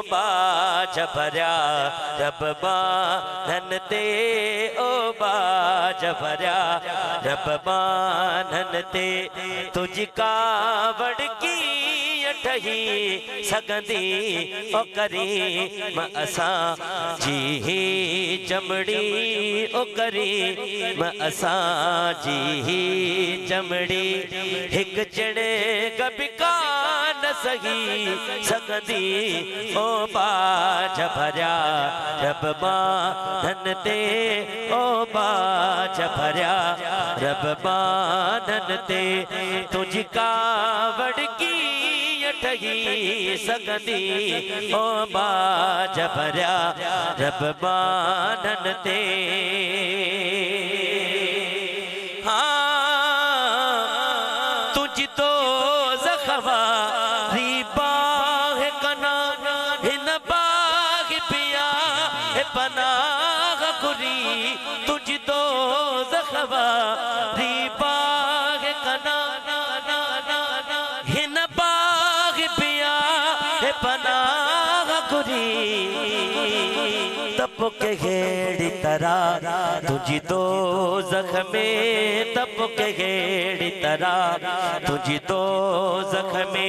बाज भरिया रब बानन ते ओ बाज भरिया रब बानन ते तुझ कावड़ की ठही सगंदी ओ करीम असां जी चमड़ी ओ करीम असां जी चमड़ी हिक जणे गबिका न सही सगंदी ओ बाज भरिया रब बानन ते ओ बाज भरिया रब बानन ते तुझ कावड़ की ठही सगंदी ओ बाज भरिया रब बानन ते हाँ तुझ तो ज़ख़वा रीबा है कना हिन बाग पिया है पनाह खुरी तुझ तो ज़ख़वा रीबा है कना पनाह खुरी तप के घेड़ी तरह तुझी दो जख्मे तप के घेड़ी तरह तुझी दो जख्मे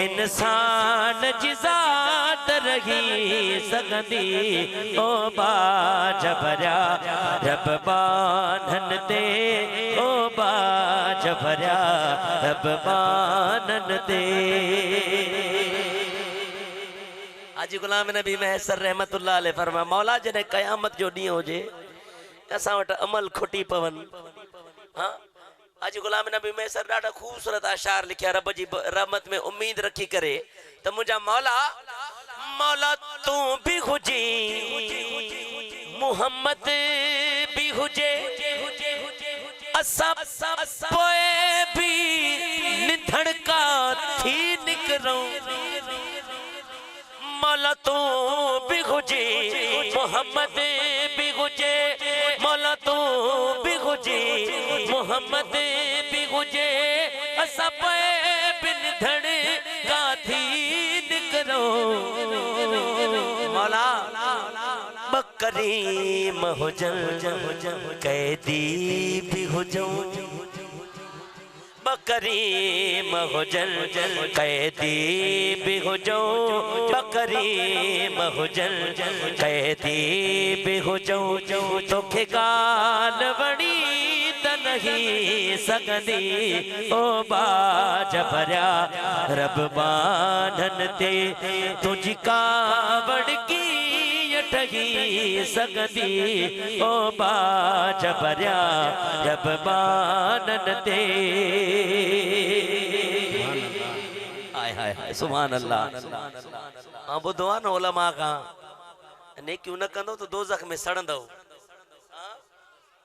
इंसान जिजात रही सगंदी ओ बाज भरिया रब बानन ते ओ बाज भरिया रब बानन ते आज गुलाम नबी महसर रहमतुल्लाह अलैह फरमा मौला जने कयामत जो डी होजे असा वट अमल खुटी पवन। हाँ आज गुलाम नबी महसर ॾाढा खूबसूरत आशार लिखिया रब जी रहमत में उम्मीद रखी करे त मुझा मौला मौला तू भी हुजी मोहम्मद भी हुजे असा पोए भी निधड़ का थी निकरो मौला तू भी हुजे मोहम्मद भी हुजे मौला तू भी हुजे मोहम्मद भी हुजे असा पे बिन धड़ का थी निकरो मौला बकरी महजन कैदी भी हुजो बकरी महजन कैदी भी हुजो बकरी महजन कैदी भी हुजो तोखे गाल वणी त नहीं सगंदी ओ बाज भरिया रब बानन ते तुझ कावड़ की ठही सगंदी ओ बाज भरिया रब बानन ते हाय हाय हाय सुभान अल्लाह। हाँ ॿुधो आहे न उलमा खां नेकियूं न कंदो त दोज़ख में सड़ंदो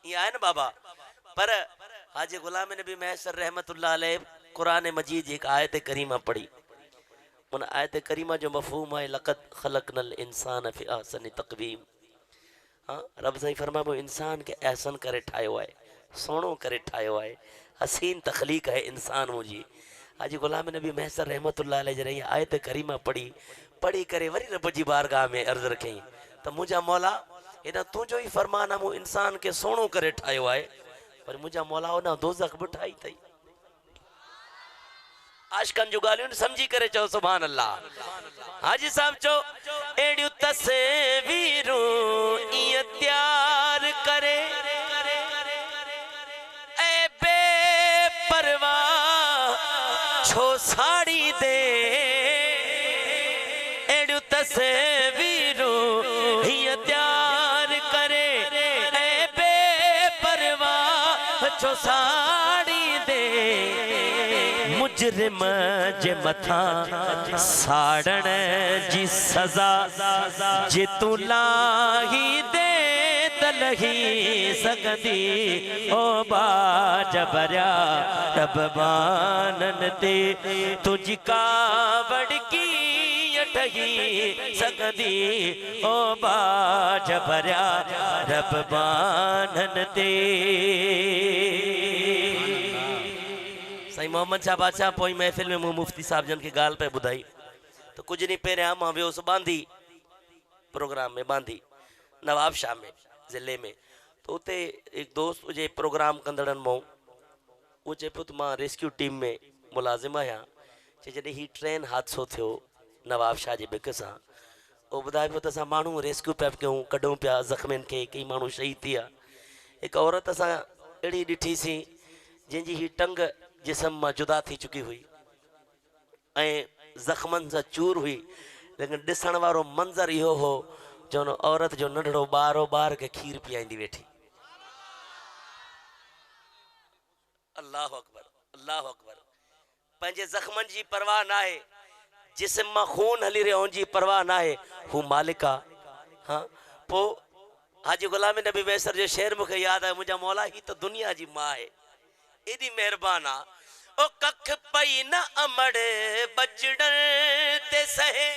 ईअं आहे न बाबा। पर हाजी गुलाम नबी महसर रहमतुल्लाह अलैह कुरान मजीद जी हिकु आयत करीमा पढ़ी उन आयत करीमा जो मफ़हूम है लक़द ख़लक़नल इंसान फ़ी अहसनि तक़वीम। हाँ रब साईं फरमा वो इंसान के एहसन करे ठायो है सोनो करे ठायो है हसीन तख़लीक है इंसान मुझी। आज गुलाम नबी महसर रहमतुल्लाह अलैह जरे आयत करीमा पढ़ी करे वरी रब जी बारगाह में अर्ज़ रखई तो मुझा मौला एना तुझो ही फरमान है वो इंसान के सोनो करे ठायो है पर मुझा मौला उना दोज़ख भी ठाई थई। आशकन जो गालियों समझी करे चो सुभान अल्लाह। हाजी साहब चो एड़ियूं तस्वीरूं इं तैयार करे ए बेपरवाह छो साड़ी दे एड़ियूं तस्वीरूं इं तैयार करे ए बेपरवाह छो साड़ी दे मुजरिम जे मथा साड़न जी सजा जे तू लाही दे तलही सगंदी ओ बाज भरिया रब बानन ते तुझ कावड़ की ठही सगंदी ओ बाज भरिया रब बानन ते। साईं मोहम्मद शाह बादशाह पोई महफिल में मुफ्ती साहब जन के गाल पे बुधाई तो कुछ ॾींहं पहिरियां मां वियोसि बांदी प्रोग्राम में, बांदी नवाब शाह में ज़िले में। तो उते एक दोस्त हुजे प्रोग्राम कंदड़नि मां, वो चए पियो त मां रेस्क्यू टीम में मुलाज़िम आहियां। चए जॾहिं ही ट्रेन हादसो थियो नवाब शाह जे बिक सां, वो ॿुधाए पियो त असां माण्हू रेस्क्यू पिया कयूं, कढूं पिया ज़ख़्मियुनि खे, कई माण्हू शहीद थी विया। हिकु औरत असां अहिड़ी ॾिठीसीं जंहिंजी ही टंग जिस्म मां जुदा थी चुकी हुई ऐं ज़ख़्मनि सां चूर हुई, लेकिन ॾिसण वारो मंज़र इहो हो जो उन औरत जो नंढड़ो ॿार हो, ॿार खे खीर पीआईंदी वेठी। अल्लाह अकबर, अल्लाह अकबर। पंहिंजे ज़ख़्मनि जी परवाह न आहे, जिस्म मां खून हली रहियो हुन जी परवाह न आहे, हू मालिक आहे। हाँ, पोइ हाजी ग़ुलाम नबी मैसर जो शेर मूंखे यादि आहे, मुंहिंजा मौला ही त दुनिया जी मां आहे, एॾी महिरबान आहे। ओ कख पई न अमड़ बजड़न ते सहे